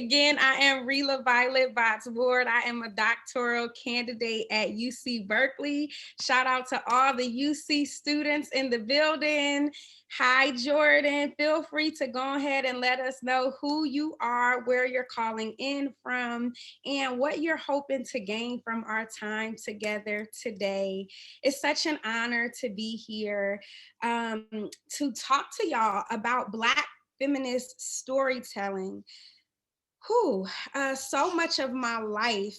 Again, I am reelaviolette Botsward. I am a doctoral candidate at UC Berkeley. Shout out to all the UC students in the building. Hi, Jordan. Feel free to go ahead and let us know who you are, where you're calling in from, and what you're hoping to gain from our time together today. It's such an honor to be here to talk to y'all about Black feminist storytelling. So much of my life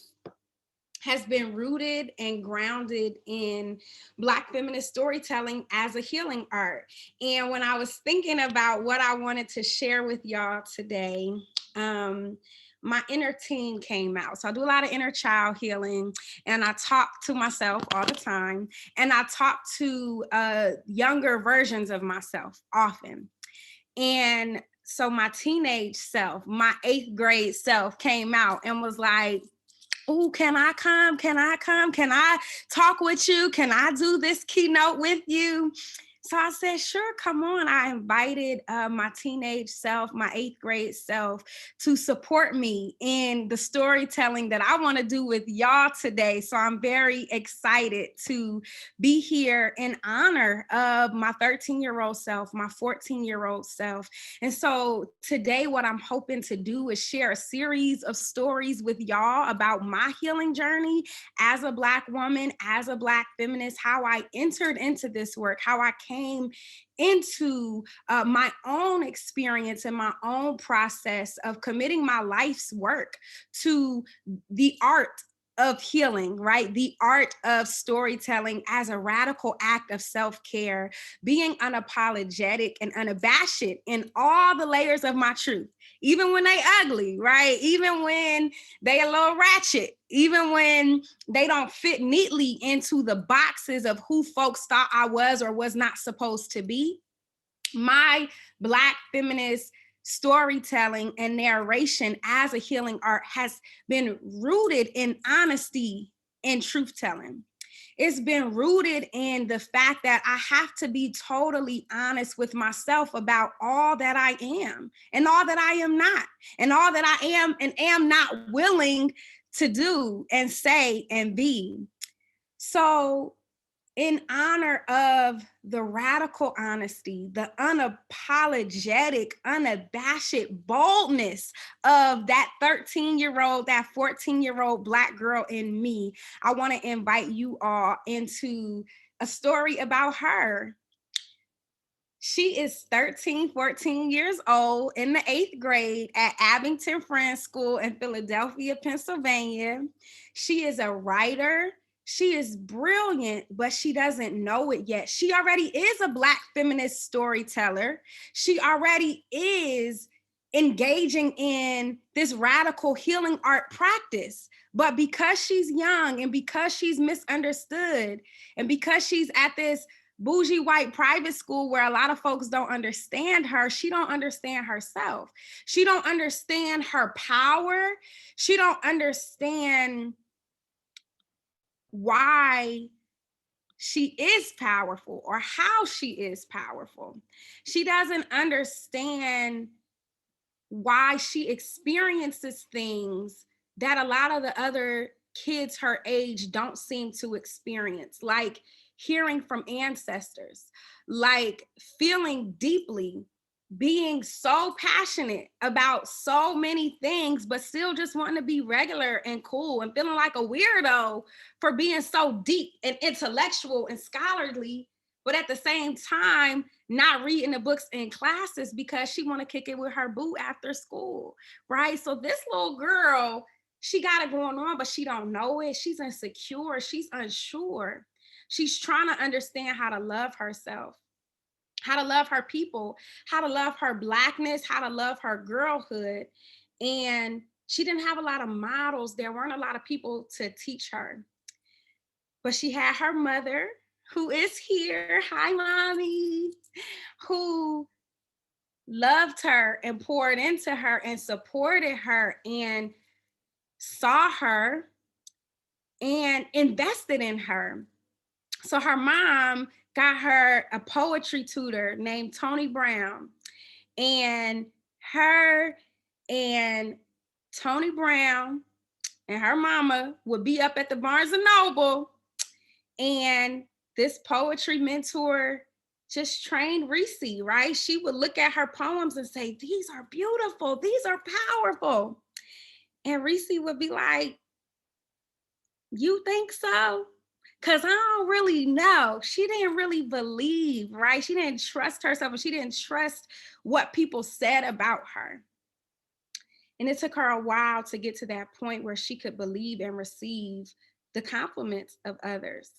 has been rooted and grounded in Black feminist storytelling as a healing art. And when I was thinking about what I wanted to share with y'all today, my inner teen came out. So I do a lot of inner child healing, and I talk to myself all the time, and I talk to younger versions of myself often. And so my teenage self, my 8th grade self came out and was like, "Oh, can I come? Can I come? Can I talk with you? Can I do this keynote with you?" So I said, sure, come on. I invited my teenage self, my 8th grade self, to support me in the storytelling that I want to do with y'all today. So I'm very excited to be here in honor of my 13-year-old self, my 14-year-old self. And so today, what I'm hoping to do is share a series of stories with y'all about my healing journey as a Black woman, as a Black feminist, how I entered into this work, how I came into my own experience and my own process of committing my life's work to the art of healing, right? The art of storytelling as a radical act of self-care, being unapologetic and unabashed in all the layers of my truth, even when they ugly, right? Even when they a little ratchet, even when they don't fit neatly into the boxes of who folks thought I was or was not supposed to be. My Black feminist storytelling and narration as a healing art has been rooted in honesty and truth-telling. It's been rooted in the fact that I have to be totally honest with myself about all that I am and all that I am not, and all that I am and am not willing to do and say and be. So in honor of the radical honesty, the unapologetic, unabashed boldness of that 13-year-old, that 14-year-old Black girl in me, I want to invite you all into a story about her. She is 13, 14 years old in the 8th grade at Abington Friends School in Philadelphia, Pennsylvania. She is a writer. She is brilliant, but she doesn't know it yet. She already is a Black feminist storyteller. She already is engaging in this radical healing art practice. But because she's young and because she's misunderstood and because she's at this bougie white private school where a lot of folks don't understand her, she don't understand herself. She don't understand her power. She don't understand why she is powerful or how she is powerful. She doesn't understand why she experiences things that a lot of the other kids her age don't seem to experience, like hearing from ancestors, like feeling deeply, being so passionate about so many things, but still just wanting to be regular and cool and feeling like a weirdo for being so deep and intellectual and scholarly, but at the same time, not reading the books in classes because she want to kick it with her boo after school, right? So this little girl, she got it going on, but she don't know it. She's insecure. She's unsure. She's trying to understand how to love herself, how to love her people, how to love her Blackness, how to love her girlhood. And she didn't have a lot of models. There weren't a lot of people to teach her. But she had her mother, who is here, hi mommy, who loved her and poured into her and supported her and saw her and invested in her. So her mom got her a poetry tutor named Tony Brown, and her and Tony Brown and her mama would be up at the Barnes and Noble, and this poetry mentor just trained Reese, right? She would look at her poems and say, these are beautiful, these are powerful. And Reese would be like, you think so? Because I don't really know. She didn't really believe, right? She didn't trust herself, and she didn't trust what people said about her. And it took her a while to get to that point where she could believe and receive the compliments of others.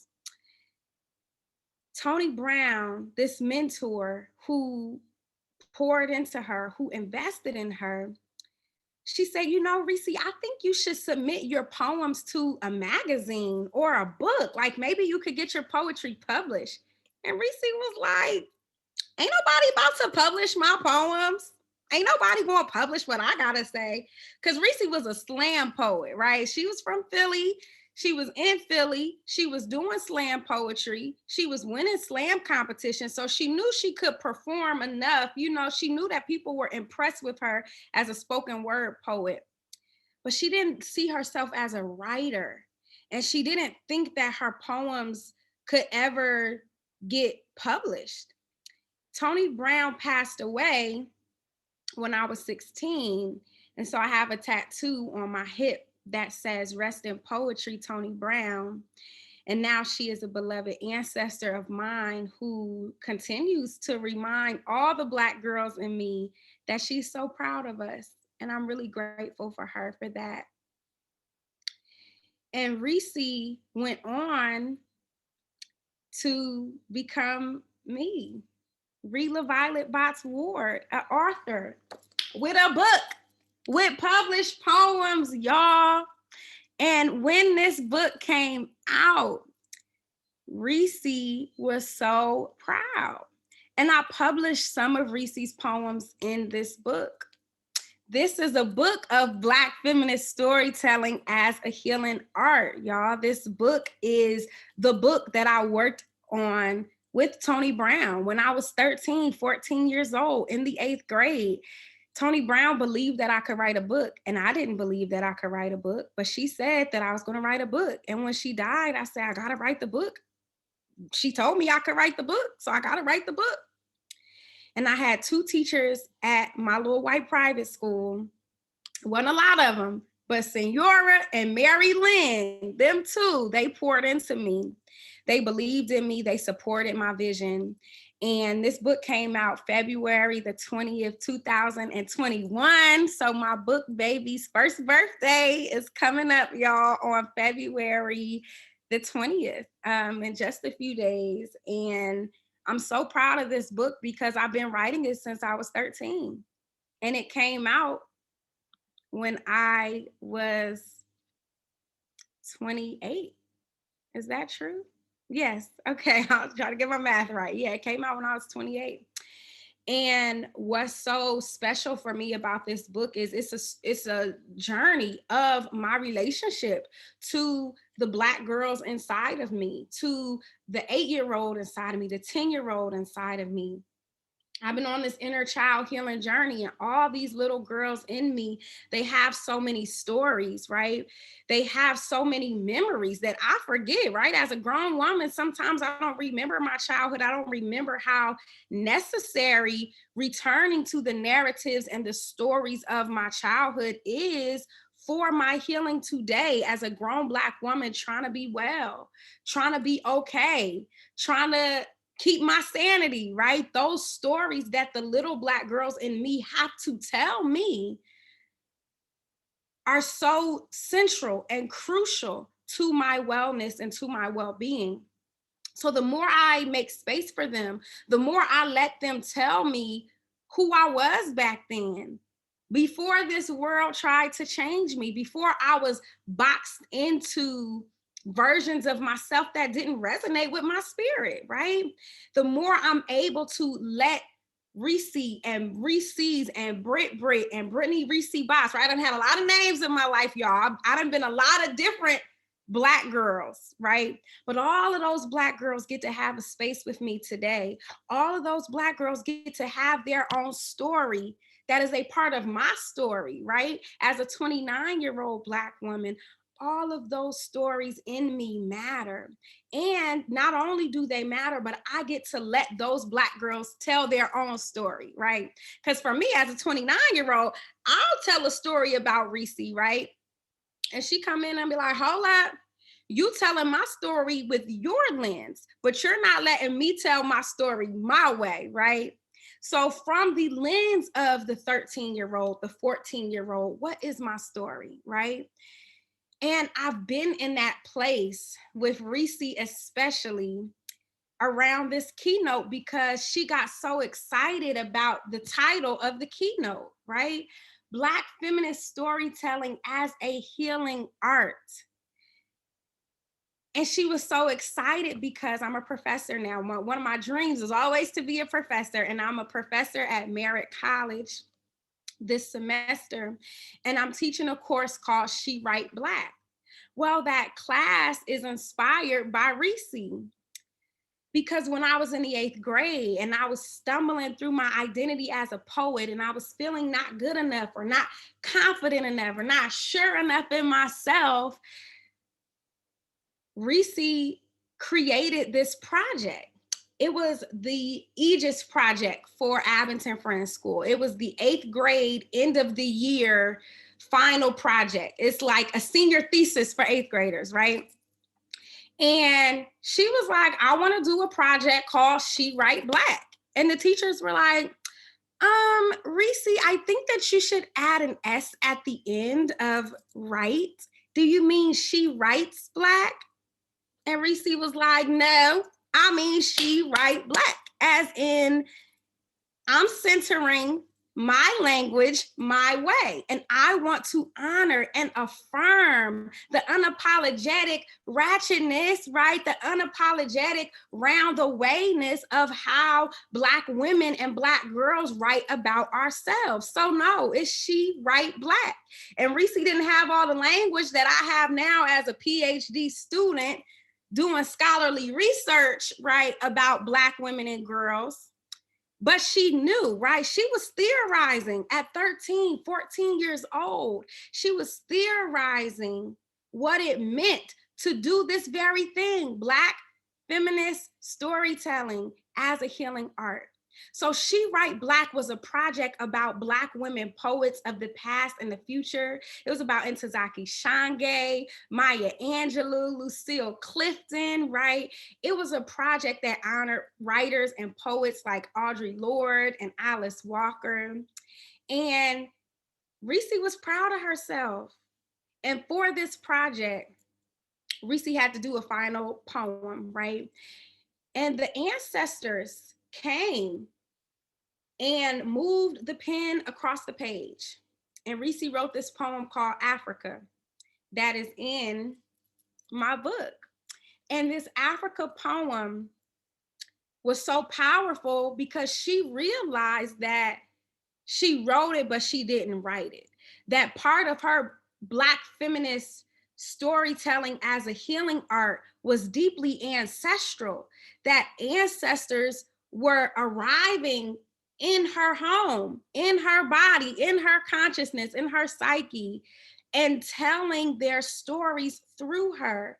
Tony Brown, this mentor who poured into her, who invested in her, she said, you know, Reese, I think you should submit your poems to a magazine or a book. Like maybe you could get your poetry published. And Reese was like, ain't nobody about to publish my poems. Ain't nobody gonna publish what I gotta say. Because Reese was a slam poet, right? She was from Philly. She was in Philly. She was doing slam poetry. She was winning slam competitions. So she knew she could perform enough. You know, she knew that people were impressed with her as a spoken word poet. But she didn't see herself as a writer. And she didn't think that her poems could ever get published. Tony Brown passed away when I was 16. And so I have a tattoo on my hip that says, rest in poetry, Tony Brown. And now she is a beloved ancestor of mine who continues to remind all the Black girls in me that she's so proud of us. And I'm really grateful for her for that. And Reese went on to become me, reelaviolette Botts Ward, an author with a book, with published poems, y'all. And when this book came out, Reese was so proud. And I published some of Reese's poems in this book. This is a book of Black feminist storytelling as a healing art, y'all. This book is the book that I worked on with Tony Brown when I was 13, 14 years old in the 8th grade. Tony Brown believed that I could write a book, and I didn't believe that I could write a book, but she said that I was going to write a book. And when she died, I said, I got to write the book. She told me I could write the book, so I got to write the book. And I had 2 teachers at my little white private school. Wasn't a lot of them, but Senora and Mary Lynn, them 2, they poured into me. They believed in me. They supported my vision. And this book came out February the 20th, 2021. So my book baby's first birthday is coming up, y'all, on February the 20th, in just a few days. And I'm so proud of this book because I've been writing it since I was 13. And it came out when I was 28. Is that true? Yes. Okay. I'll try to get my math right. Yeah, it came out when I was 28. And what's so special for me about this book is it's a journey of my relationship to the Black girls inside of me, to the 8-year-old inside of me, the 10-year-old inside of me. I've been on this inner child healing journey, and all these little girls in me, they have so many stories, right? They have so many memories that I forget, right? As a grown woman, sometimes I don't remember my childhood. I don't remember how necessary returning to the narratives and the stories of my childhood is for my healing today as a grown Black woman trying to be well, trying to be okay, trying to keep my sanity, right? Those stories that the little Black girls in me have to tell me are so central and crucial to my wellness and to my well-being. So the more I make space for them, the more I let them tell me who I was back then, before this world tried to change me, before I was boxed into versions of myself that didn't resonate with my spirit, right? The more I'm able to let Reese and Reese's and Brit and Brittany Reese Boss, right? I've had a lot of names in my life, y'all. I done been a lot of different Black girls, right? But all of those Black girls get to have a space with me today. All of those Black girls get to have their own story that is a part of my story, right? As a 29-year-old Black woman, all of those stories in me matter. And not only do they matter, but I get to let those Black girls tell their own story, right? Because for me, as a 29-year-old, I'll tell a story about Reese, right? And she come in and be like, hold up, you telling my story with your lens, but you're not letting me tell my story my way, right? So from the lens of the 13-year-old, the 14-year-old, what is my story, right? And I've been in that place with Reese, especially around this keynote, because she got so excited about the title of the keynote, right? Black feminist storytelling as a healing art. And she was so excited because I'm a professor now. One of my dreams is always to be a professor, and I'm a professor at Merritt College this semester, and I'm teaching a course called She Write Black. Well, that class is inspired by Reese, because when I was in the 8th grade and I was stumbling through my identity as a poet, and I was feeling not good enough or not confident enough or not sure enough in myself, Reese created this project. It was the Aegis project for Abington Friends School. It was the 8th grade end of the year final project. It's like a senior thesis for 8th graders, right? And she was like, I want to do a project called She Write Black. And the teachers were like, Reese, I think that you should add an S at the end of write. Do you mean she writes Black? And Reese was like, no, I mean She Write Black, as in I'm centering my language my way. And I want to honor and affirm the unapologetic ratchetness, right? The unapologetic round the wayness of how Black women and Black girls write about ourselves. So no, it's She Write Black. And Reese didn't have all the language that I have now as a PhD student doing scholarly research, right, about Black women and girls. But she knew, right? She was theorizing at 13, 14 years old. She was theorizing what it meant to do this very thing, Black feminist storytelling as a healing art. So She Write Black was a project about Black women poets of the past and the future. It was about Ntozake Shange, Maya Angelou, Lucille Clifton, right? It was a project that honored writers and poets like Audre Lorde and Alice Walker. And Reese was proud of herself. And for this project, Reese had to do a final poem, right? And the ancestors came and moved the pen across the page. And Reese wrote this poem called Africa that is in my book. And this Africa poem was so powerful because she realized that she wrote it, but she didn't write it. That part of her Black feminist storytelling as a healing art was deeply ancestral, that ancestors were arriving in her home, in her body, in her consciousness, in her psyche, and telling their stories through her.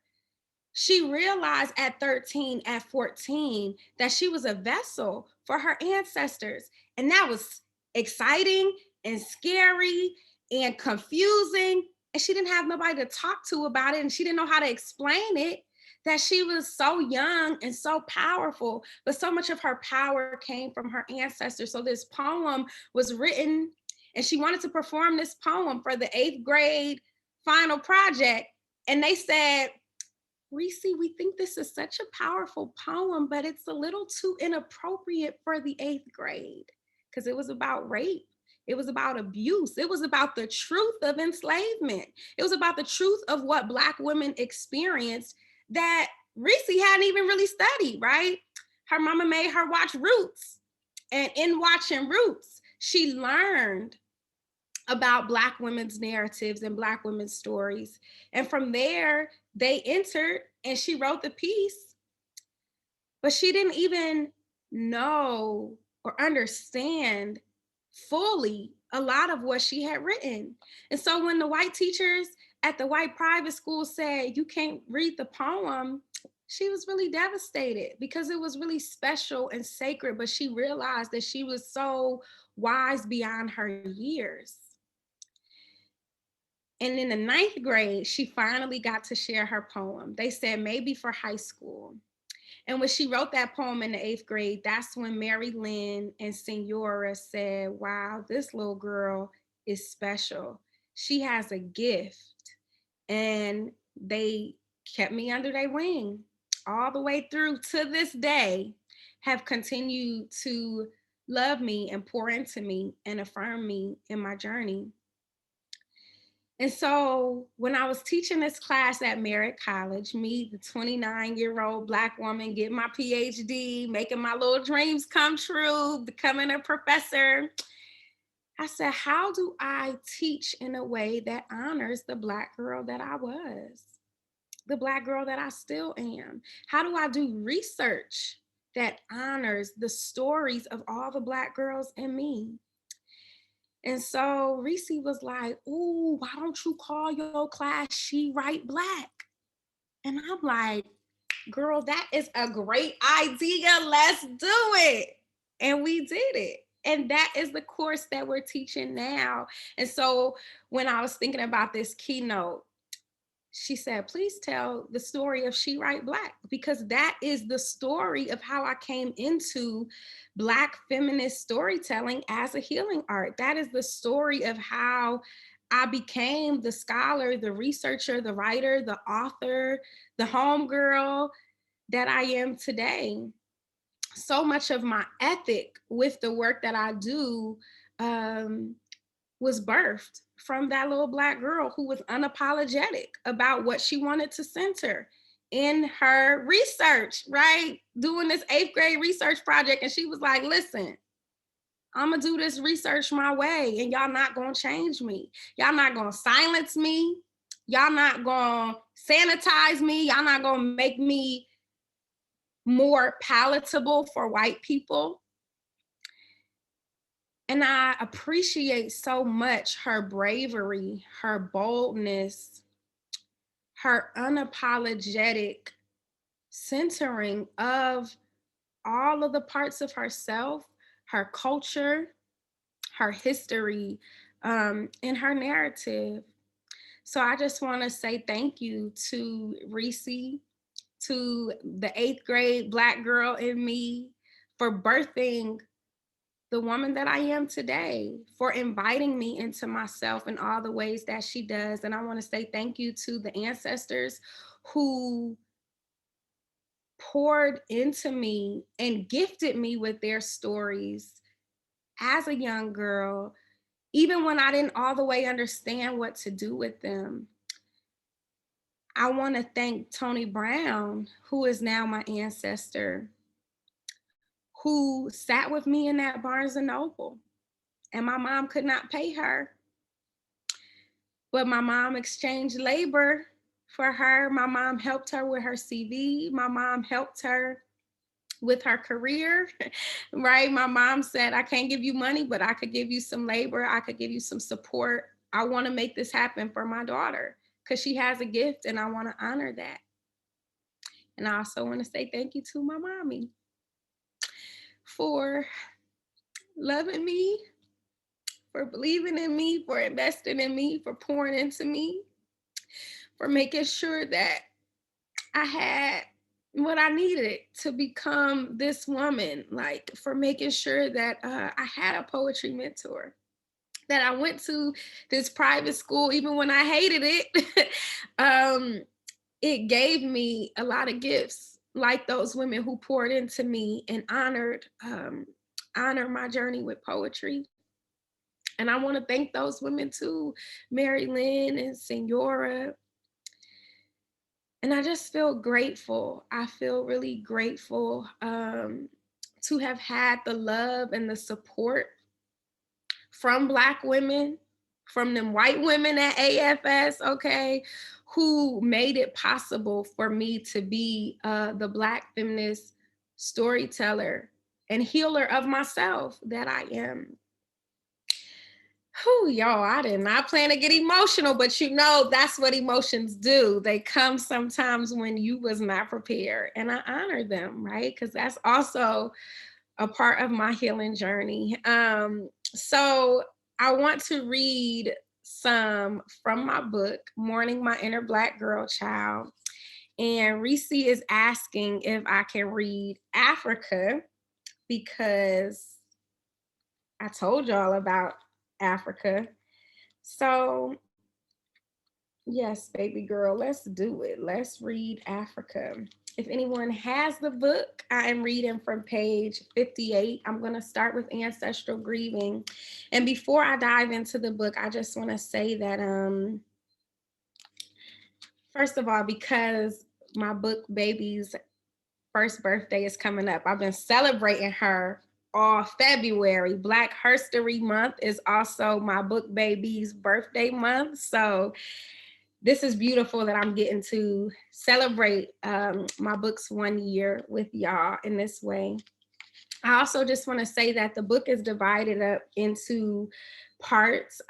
She realized at 13, at 14, that she was a vessel for her ancestors. And that was exciting and scary and confusing. And she didn't have nobody to talk to about it. And she didn't know how to explain it, that she was so young and so powerful. But so much of her power came from her ancestors. So this poem was written, and she wanted to perform this poem for the 8th grade final project. And they said, Reese, we think this is such a powerful poem, but it's a little too inappropriate for the 8th grade, because it was about rape. It was about abuse. It was about the truth of enslavement. It was about the truth of what Black women experienced that Reese hadn't even really studied, right? Her mama made her watch Roots. And in watching Roots, she learned about Black women's narratives and Black women's stories. And from there, they entered and she wrote the piece, but she didn't even know or understand fully a lot of what she had written. And so when the white teachers at the white private school said, you can't read the poem, she was really devastated because it was really special and sacred, but she realized that she was so wise beyond her years. And in the 9th grade, she finally got to share her poem. They said maybe for high school. And when she wrote that poem in the 8th grade, that's when Mary Lynn and Senora said, wow, this little girl is special. She has a gift. And they kept me under their wing all the way through to this day, have continued to love me and pour into me and affirm me in my journey. And so when I was teaching this class at Merritt College, me, the 29-year-old Black woman, getting my PhD, making my little dreams come true, becoming a professor, I said, how do I teach in a way that honors the Black girl that I was, the Black girl that I still am? How do I do research that honors the stories of all the Black girls in me? And so Reese was like, ooh, why don't you call your class She Write Black? And I'm like, girl, that is a great idea. Let's do it. And we did it. And that is the course that we're teaching now. And so when I was thinking about this keynote, she said, please tell the story of She Write Black, because that is the story of how I came into Black feminist storytelling as a healing art. That is the story of how I became the scholar, the researcher, the writer, the author, the homegirl that I am today. So much of my ethic with the work that I do was birthed from that little Black girl who was unapologetic about what she wanted to center in her research, right? Doing this 8th grade research project. And she was like, listen, I'm gonna do this research my way and y'all not gonna change me. Y'all not gonna silence me. Y'all not gonna sanitize me. Y'all not gonna make me more palatable for white people. And I appreciate so much her bravery, her boldness, her unapologetic centering of all of the parts of herself, her culture, her history, in her narrative. So I just want to say thank you to Reese, to the 8th grade Black girl in me, for birthing the woman that I am today, for inviting me into myself in all the ways that she does. And I want to say thank you to the ancestors who poured into me and gifted me with their stories as a young girl, even when I didn't all the way understand what to do with them. I want to thank Tony Brown, who is now my ancestor, who sat with me in that Barnes and Noble. And my mom could not pay her, but my mom exchanged labor for her. My mom helped her with her CV. My mom helped her with her career, right? My mom said, I can't give you money, but I could give you some labor. I could give you some support. I want to make this happen for my daughter because she has a gift and I want to honor that. And I also want to say thank you to my mommy for loving me, for believing in me, for investing in me, for pouring into me, for making sure that I had what I needed to become this woman, like for making sure that I had a poetry mentor, that I went to this private school, even when I hated it. It gave me a lot of gifts, like those women who poured into me and honored my journey with poetry. And I want to thank those women too, Mary Lynn and Senora. And I just feel grateful. I feel really grateful to have had the love and the support from Black women, from them white women at AFS, okay, who made it possible for me to be the Black feminist storyteller and healer of myself that I am. Whew, y'all, I did not plan to get emotional, but you know, that's what emotions do. They come sometimes when you was not prepared, and I honor them, right? Because that's also a part of my healing journey. So I want to read some from my book, Mourning My Inner Black Girl Child. And Reese is asking if I can read Africa because I told y'all about Africa. So, yes, baby girl, let's do it. Let's read Africa. If anyone has the book, I am reading from page 58. I'm going to start with ancestral grieving. And before I dive into the book, I just want to say that, first of all, because my book baby's first birthday is coming up, I've been celebrating her all February. Black History Month is also my book baby's birthday month. So this is beautiful that I'm getting to celebrate my book's 1 year with y'all in this way. I also just want to say that the book is divided up into parts.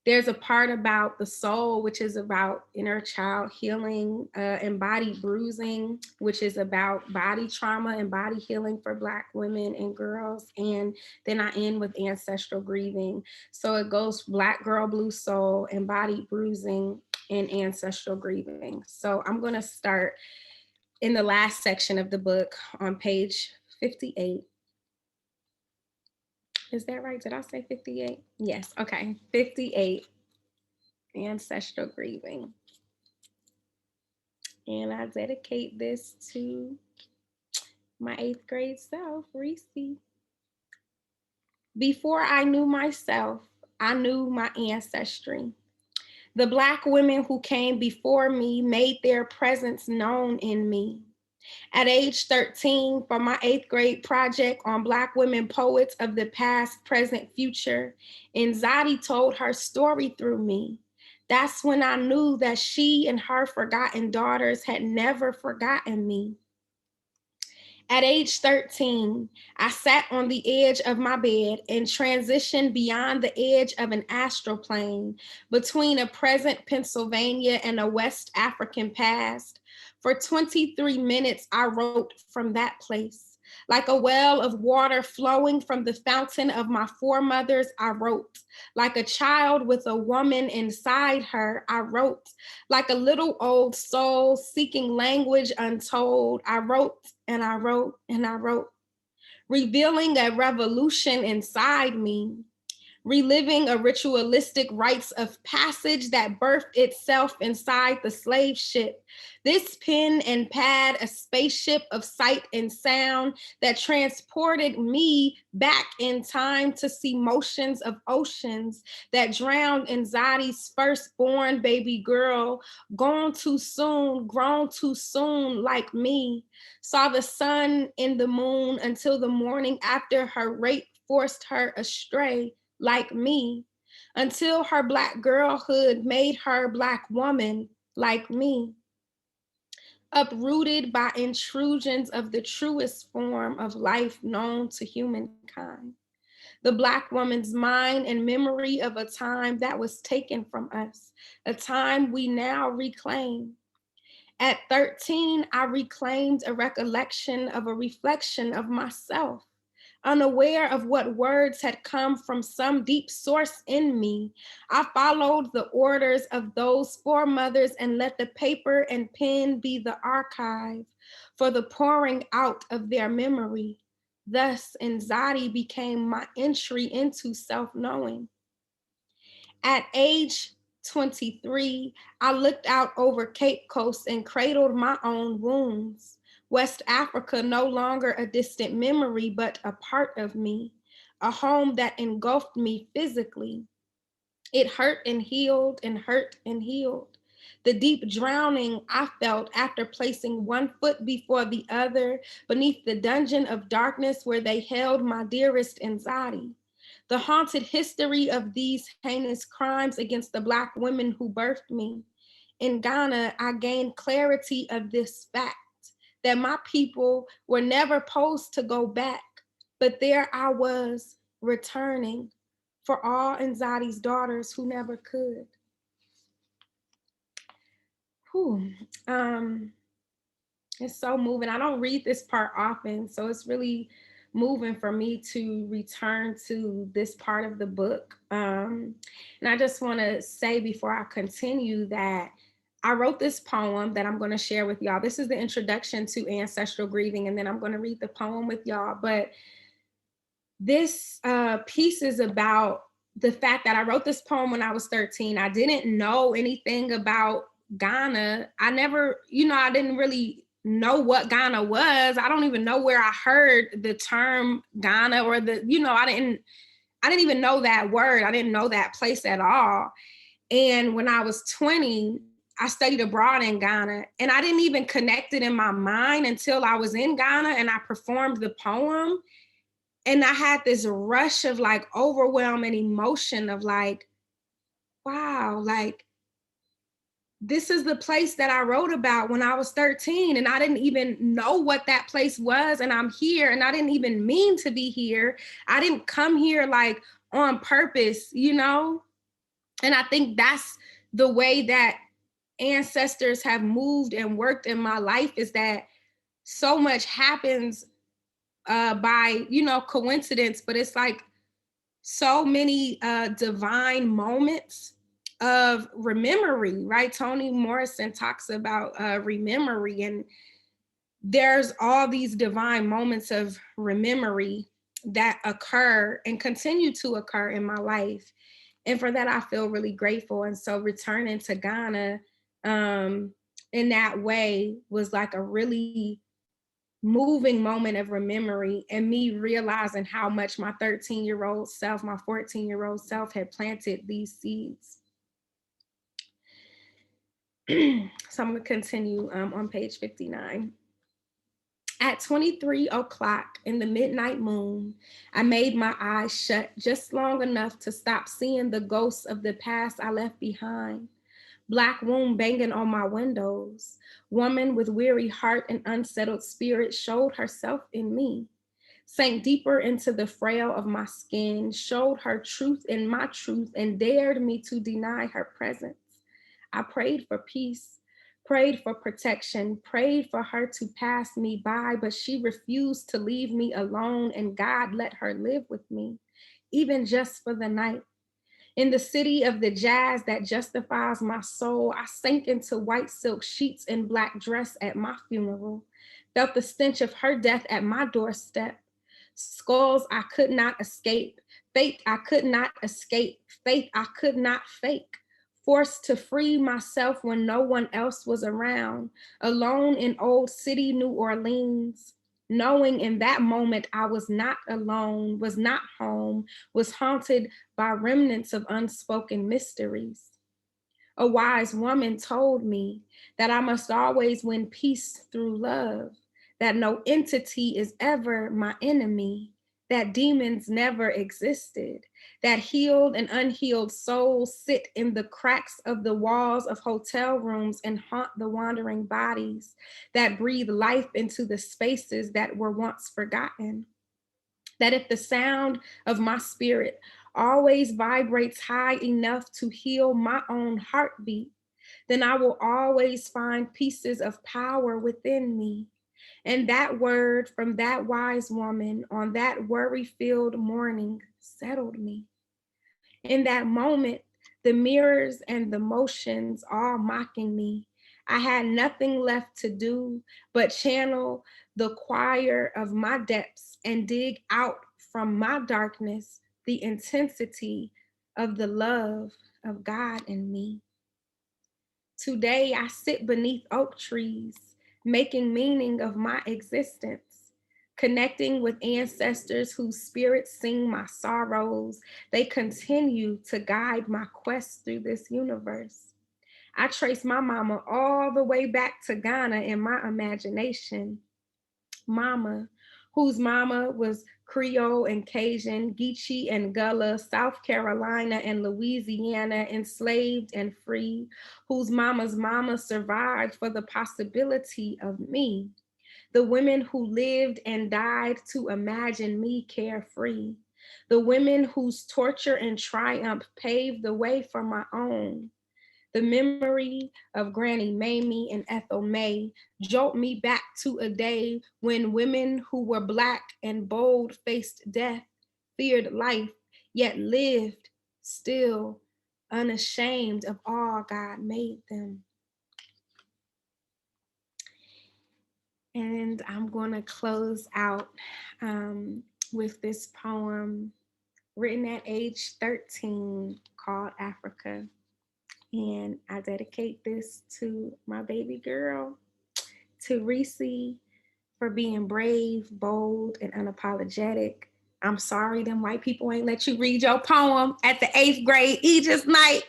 There's a part about the soul, which is about inner child healing, and body bruising, which is about body trauma and body healing for Black women and girls. And then I end with ancestral grieving. So it goes Black girl, blue soul, and body bruising and ancestral grieving. So I'm going to start in the last section of the book on page 58. Is that right? Did I say 58? Yes. Okay. 58. Ancestral grieving. And I dedicate this to my 8th grade self, Reese. Before I knew myself, I knew my ancestry. The Black women who came before me made their presence known in me. At age 13, for my 8th grade project on Black women poets of the past, present, future, Nzadi told her story through me. That's when I knew that she and her forgotten daughters had never forgotten me. At age 13, I sat on the edge of my bed and transitioned beyond the edge of an astral plane between a present Pennsylvania and a West African past. For 23 minutes, I wrote from that place. Like a well of water flowing from the fountain of my foremothers, I wrote. Like a child with a woman inside her, I wrote. Like a little old soul seeking language untold, I wrote and I wrote and I wrote, revealing a revolution inside me, reliving a ritualistic rites of passage that birthed itself inside the slave ship. This pen and pad, a spaceship of sight and sound that transported me back in time to see motions of oceans that drowned Nzadi's firstborn baby girl, gone too soon, grown too soon like me. Saw the sun in the moon until the morning after her rape forced her astray like me, until her Black girlhood made her Black woman like me. Uprooted by intrusions of the truest form of life known to humankind. The Black woman's mind and memory of a time that was taken from us, a time we now reclaim. At 13, I reclaimed a recollection of a reflection of myself. Unaware of what words had come from some deep source in me, I followed the orders of those foremothers and let the paper and pen be the archive for the pouring out of their memory. Thus, anxiety became my entry into self-knowing. At age 23, I looked out over Cape Coast and cradled my own wounds. West Africa no longer a distant memory, but a part of me, a home that engulfed me physically. It hurt and healed and hurt and healed. The deep drowning I felt after placing one foot before the other beneath the dungeon of darkness where they held my dearest anxiety. The haunted history of these heinous crimes against the Black women who birthed me. In Ghana, I gained clarity of this fact, that my people were never supposed to go back, but there I was, returning, for all Nzadi's daughters who never could. Whew. It's so moving. I don't read this part often, so it's really moving for me to return to this part of the book. And I just want to say before I continue that I wrote this poem that I'm going to share with y'all. This is the introduction to ancestral grieving, and then I'm going to read the poem with y'all. But this piece is about the fact that I wrote this poem when I was 13. I didn't know anything about Ghana. I never, I didn't really know what Ghana was. I don't even know where I heard the term Ghana or I didn't even know that word. I didn't know that place at all. And when I was 20, I studied abroad in Ghana, and I didn't even connect it in my mind until I was in Ghana and I performed the poem. And I had this rush of like overwhelming emotion of like, wow, like this is the place that I wrote about when I was 13, and I didn't even know what that place was. And I'm here, and I didn't even mean to be here. I didn't come here like on purpose, And I think that's the way that ancestors have moved and worked in my life, is that so much happens by, coincidence, but it's like so many divine moments of rememory, right? Toni Morrison talks about rememory, and there's all these divine moments of rememory that occur and continue to occur in my life. And for that, I feel really grateful. And so returning to Ghana in that way was like a really moving moment of rememory, and me realizing how much my 13-year-old self, my 14-year-old self had planted these seeds. So I'm going to continue on page 59. At 23 o'clock in the midnight moon, I made my eyes shut just long enough to stop seeing the ghosts of the past I left behind. Black womb banging on my windows. Woman with weary heart and unsettled spirit showed herself in me. Sank deeper into the frail of my skin, showed her truth in my truth, and dared me to deny her presence. I prayed for peace, prayed for protection, prayed for her to pass me by, but she refused to leave me alone, and God let her live with me, even just for the night. In the city of the jazz that justifies my soul, I sank into white silk sheets and black dress at my funeral, felt the stench of her death at my doorstep. Skulls I could not escape, fate I could not escape, faith I could not fake. Forced to free myself when no one else was around, alone in old city New Orleans, knowing in that moment I was not alone, was not home, was haunted by remnants of unspoken mysteries. A wise woman told me that I must always win peace through love, that no entity is ever my enemy, that demons never existed, that healed and unhealed souls sit in the cracks of the walls of hotel rooms and haunt the wandering bodies, that breathe life into the spaces that were once forgotten. That if the sound of my spirit always vibrates high enough to heal my own heartbeat, then I will always find pieces of power within me. And that word from that wise woman on that worry-filled morning settled me. In that moment, the mirrors and the motions all mocking me, I had nothing left to do but channel the choir of my depths and dig out from my darkness the intensity of the love of God in me. Today, I sit beneath oak trees, making meaning of my existence, connecting with ancestors whose spirits sing my sorrows. They continue to guide my quest through this universe. I trace my mama all the way back to Ghana in my imagination. Mama, whose mama was Creole and Cajun, Geechee and Gullah, South Carolina and Louisiana, enslaved and free, whose mama's mama survived for the possibility of me, the women who lived and died to imagine me carefree, The women whose torture and triumph paved the way for my own. The memory of Granny Mamie and Ethel May jolt me back to a day when women who were Black and bold faced death, feared life, yet lived still, unashamed of all God made them. And I'm going to close out with this poem written at age 13 called Africa. And I dedicate this to my baby girl, to Reese, for being brave, bold, and unapologetic. I'm sorry them white people ain't let you read your poem at the 8th grade Aegis night,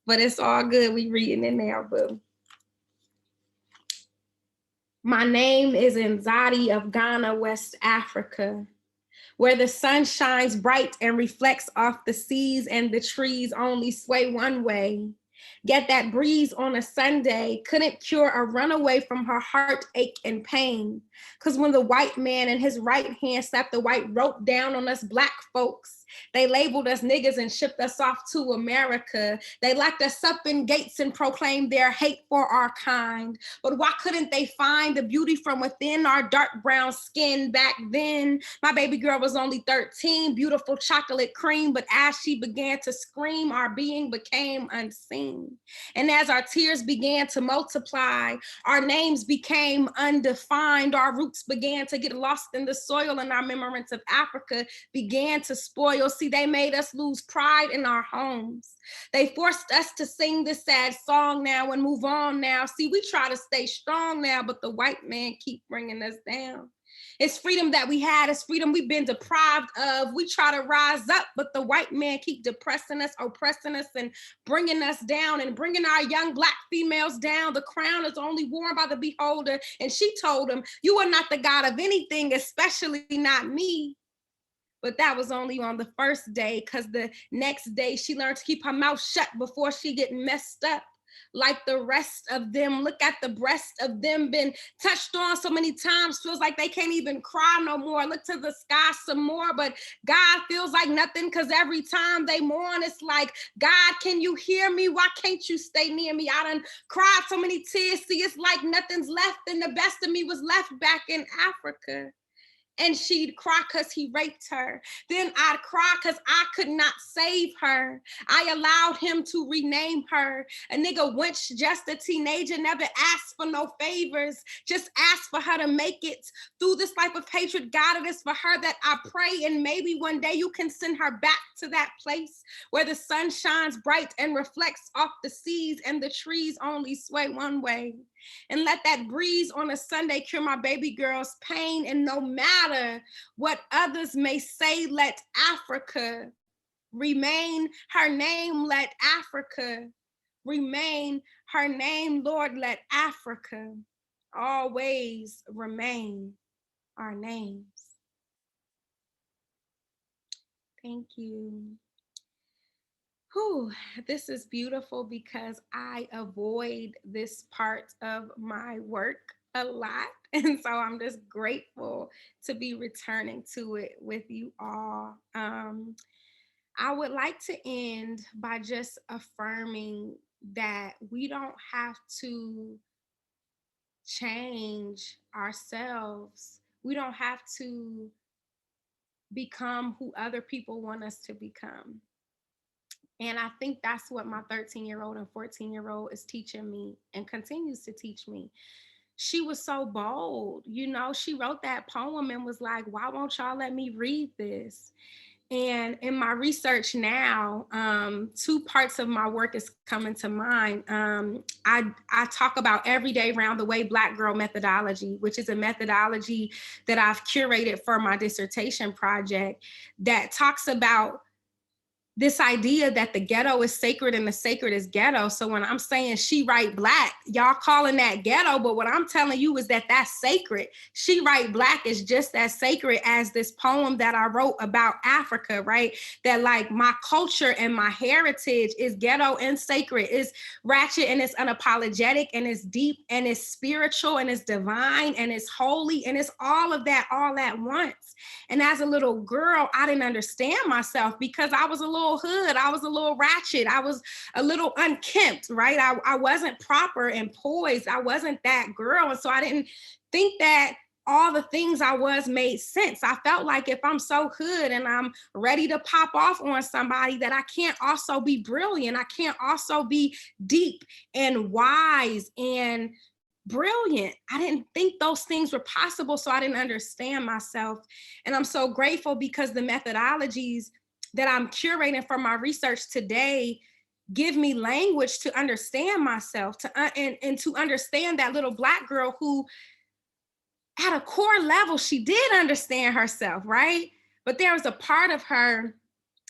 but it's all good. We reading it now, boo. My name is Nzadi of Ghana, West Africa, where the sun shines bright and reflects off the seas and the trees only sway one way. Yet that breeze on a Sunday couldn't cure a runaway from her heartache and pain. Because when the white man in his right hand slapped the white rope down on us Black folks, they labeled us niggas and shipped us off to America. They locked us up in gates and proclaimed their hate for our kind. But why couldn't they find the beauty from within our dark brown skin back then? My baby girl was only 13, beautiful chocolate cream, but as she began to scream, our being became unseen. And as our tears began to multiply, our names became undefined, our roots began to get lost in the soil, and our memories of Africa began to spoil. See, they made us lose pride in our homes. They forced us to sing this sad song now and move on now. See, we try to stay strong now, but the white man keep bringing us down. It's freedom that we had, it's freedom we've been deprived of. We try to rise up, but the white man keep depressing us, oppressing us, and bringing us down and bringing our young Black females down. The crown is only worn by the beholder. And she told him, you are not the God of anything, especially not me. But that was only on the first day, because the next day she learned to keep her mouth shut before she get messed up. Like the rest of them, look at the breast of them, been touched on so many times, feels like they can't even cry no more. Look to the sky some more, but God feels like nothing, because every time they mourn, it's like, God, can you hear me? Why can't you stay near me? I done cried so many tears, see, it's like nothing's left, and the best of me was left back in Africa. And she'd cry because he raped her. Then I'd cry because I could not save her. I allowed him to rename her. A nigga wench, just a teenager, never asked for no favors, just asked for her to make it through this life of hatred. God, it is for her that I pray, and maybe one day you can send her back to that place where the sun shines bright and reflects off the seas and the trees only sway one way. And let that breeze on a Sunday cure my baby girl's pain. And no matter what others may say, let Africa remain her name. Let Africa remain her name. Lord, let Africa always remain our names. Thank you. Whew, this is beautiful because I avoid this part of my work a lot. And so I'm just grateful to be returning to it with you all. I would like to end by just affirming that we don't have to change ourselves. We don't have to become who other people want us to become. And I think that's what my 13-year-old and 14-year-old is teaching me and continues to teach me. She was so bold, you know, she wrote that poem and was like, why won't y'all let me read this? And in my research now, 2 parts of my work is coming to mind. I talk about everyday round the way Black girl methodology, which is a methodology that I've curated for my dissertation project that talks about this idea that the ghetto is sacred and the sacred is ghetto. So when I'm saying she write Black, y'all calling that ghetto, but what I'm telling you is that that's sacred. She write Black is just as sacred as this poem that I wrote about Africa, right? That like my culture and my heritage is ghetto and sacred, is ratchet and it's unapologetic and it's deep and it's spiritual and it's divine and it's holy and it's all of that all at once. And as a little girl, I didn't understand myself because I was a little hood. I was a little ratchet. I was a little unkempt, right? I wasn't proper and poised. I wasn't that girl. And so I didn't think that all the things I was made sense. I felt like if I'm so hood and I'm ready to pop off on somebody, that I can't also be brilliant. I can't also be deep and wise and brilliant. I didn't think those things were possible, so I didn't understand myself. And I'm so grateful because the methodologies that I'm curating for my research today give me language to understand myself, and to understand that little Black girl who, at a core level, she did understand herself, right? But there was a part of her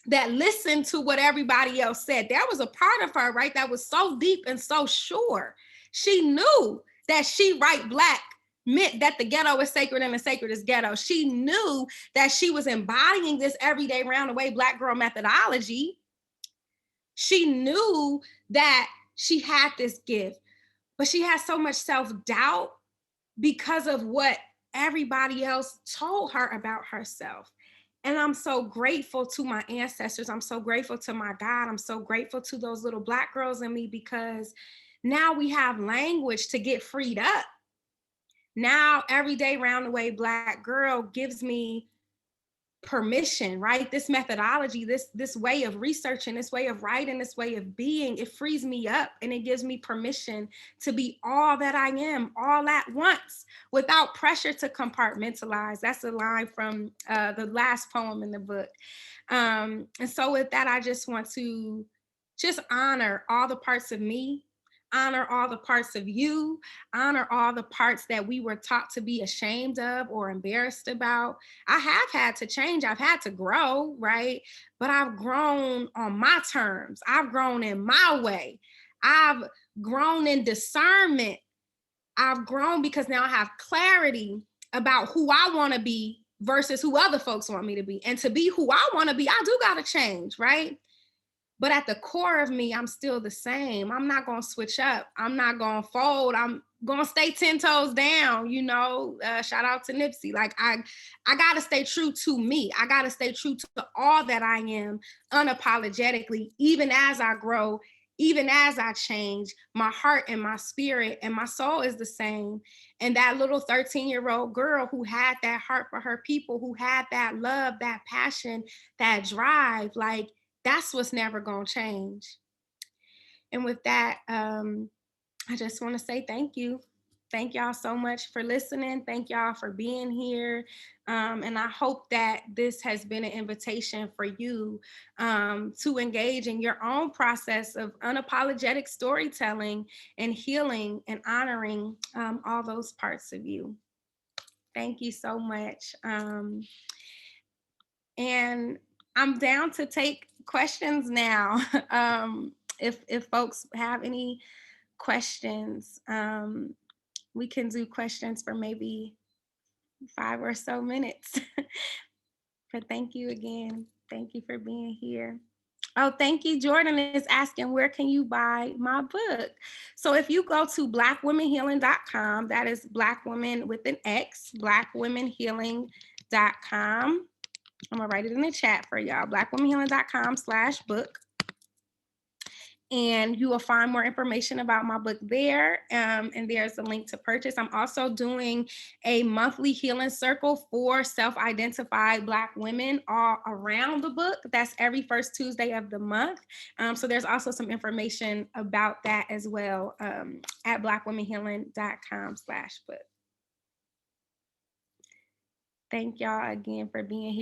that listened to what everybody else said. There was a part of her, right, that was so deep and so sure. She knew that she write Black meant that the ghetto is sacred and the sacred is ghetto. She knew that she was embodying this everyday round the way Black girl methodology. She knew that she had this gift, but she had so much self-doubt because of what everybody else told her about herself. And I'm so grateful to my ancestors. I'm so grateful to my God. I'm so grateful to those little Black girls in me, because now we have language to get freed up. Now, everyday round the way Black girl gives me permission, right? This methodology, this way of researching, this way of writing, this way of being, it frees me up and it gives me permission to be all that I am all at once without pressure to compartmentalize. That's a line from the last poem in the book. And so with that, I just want to just honor all the parts of me, honor all the parts of you, honor all the parts that we were taught to be ashamed of or embarrassed about. I have had to change. I've had to grow, right? But I've grown on my terms. I've grown in my way. I've grown in discernment. I've grown because now I have clarity about who I want to be versus who other folks want me to be. And to be who I want to be, I do got to change, right? But at the core of me, I'm still the same. I'm not going to switch up. I'm not going to fold. I'm going to stay 10 toes down, you know, shout out to Nipsey. Like I got to stay true to me. I got to stay true to all that I am unapologetically, even as I grow, even as I change. My heart and my spirit and my soul is the same. And that little 13-year-old girl who had that heart for her people, who had that love, that passion, that drive, like, that's what's never going to change. And with that, I just want to say thank you. Thank y'all so much for listening. Thank y'all for being here. And I hope that this has been an invitation for you to engage in your own process of unapologetic storytelling and healing and honoring all those parts of you. Thank you so much. And I'm down to take questions now. If folks have any questions, we can do questions for maybe 5 or so minutes. But thank you again. Thank you for being here. Oh, thank you. Jordan is asking, where can you buy my book? So if you go to blackwomenhealing.com, that is Black women with an X, blackwomenhealing.com. I'm gonna write it in the chat for y'all, blackwomenhealing.com/book. And you will find more information about my book there. And there's a link to purchase. I'm also doing a monthly healing circle for self-identified Black women all around the book. That's every first Tuesday of the month. So there's also some information about that as well at blackwomenhealing.com/book. Thank y'all again for being here.